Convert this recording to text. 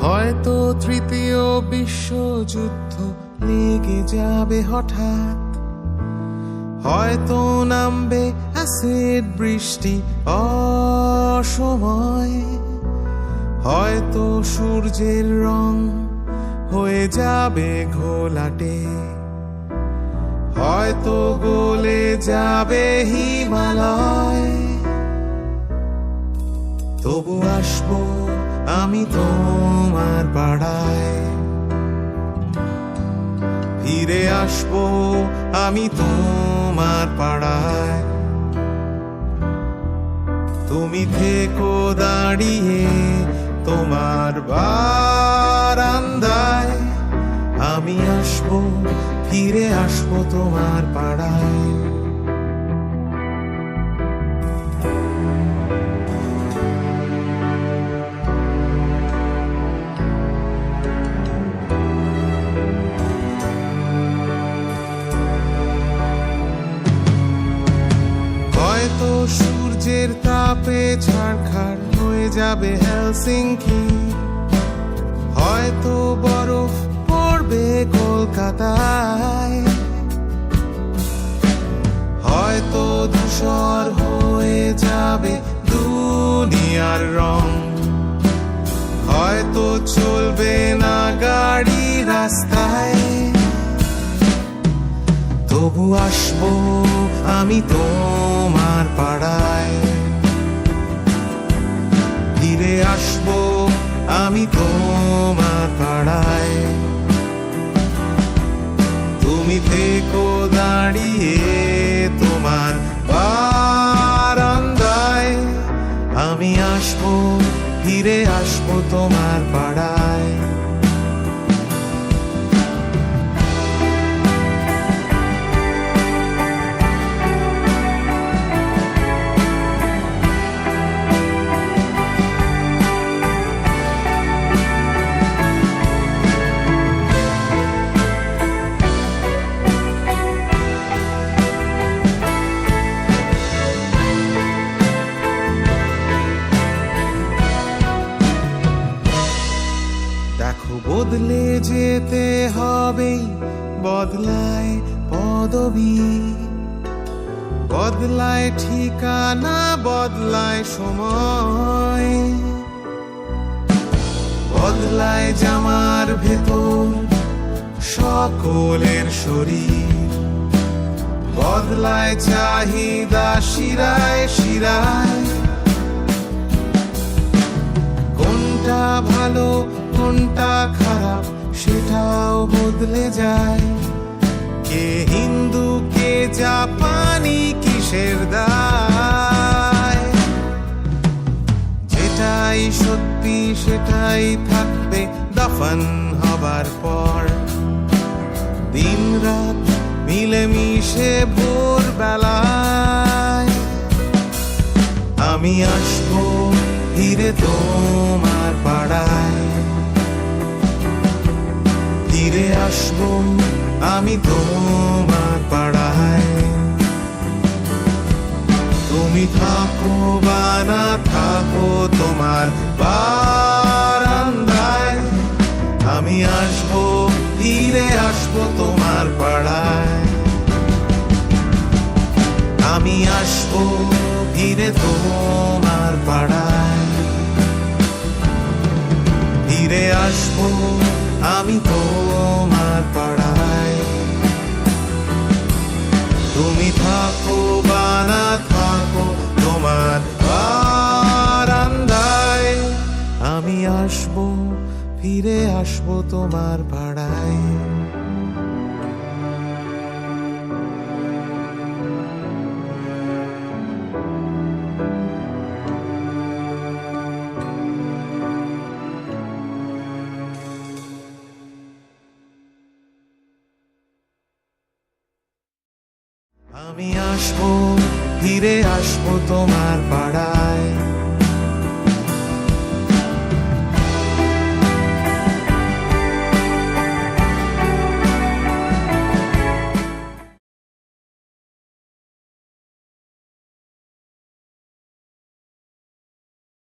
হয়তো তৃতীয় বিশ্বযুদ্ধ লেগে যাবে হঠাৎ, হয়তো নামবে অ্যাসিড বৃষ্টি অসময়, হয়তো সূর্যের রং হয়ে যাবে ঘোলাটে, হয়তো গলে যাবে হিমালয়। তবু আসবো আমি তোমার পাড়ায়, ফিরে আসবো আমি তোমার পাড়ায়। তুমি থেকো দাঁড়িয়ে তোমার বারান্দায়, আমি আসবো ফিরে আসবো তোমার পাড়ায়। হয়তো সূর্যের তাপে ছারখার হয়ে যাবে হেলসিংকি, হয়তো বরফ পড়বে কলকাতায়, হয়তো ধূসর হয়ে যাবে দুনিয়ার রং, হয়তো চলবে না গাড়ি রাস্তায়। তবু আসবো আমি তোমার পাড়ায়, ফিরে আসবো আমি তোমার পাড়ায়। তুমি থেকো দাঁড়িয়ে তোমার বারান্দায়, আমি আসবো ফিরে আসবো তোমার পাড়ায়। দেখো বদলে যেতে হবে, বদলায় পদবী, বদলায় ঠিকানা, বদলায় সময়, বদলায় জামার ভেতর সকলের শরীর, বদলায় চাহিদা শিরায় শিরায়। কোনটা ভালো কোনটা খারাপ সেটাও বদলে যায়, কে হিন্দু কে জাপানি কিসের দায়। যেটাই সত্যি সেটাই থাকবে দফন হবার পর, দিন রাত মিলেমিশে ভোরবেলায়। আমি আসবো ফিরে তোমার পাড়ায়, ফিরে আসবো আমি তোমার পাড়ায়। তুমি থাকো বা না থাকো তোমার বারান্দায়, আমি আসবো ফিরে আসবো তোমার পাড়ায়। আমি আসবো ফিরে তোমার পাড়ায়, ফিরে আসবো আমি তোমার পাড়ায়। তুমি থাকো বা না থাকো তোমার বারান্দায়, আমি আসবো ফিরে আসবো তোমার পাড়ায়। আমি আসবো ফিরে আসবো তোমার পাড়ায়।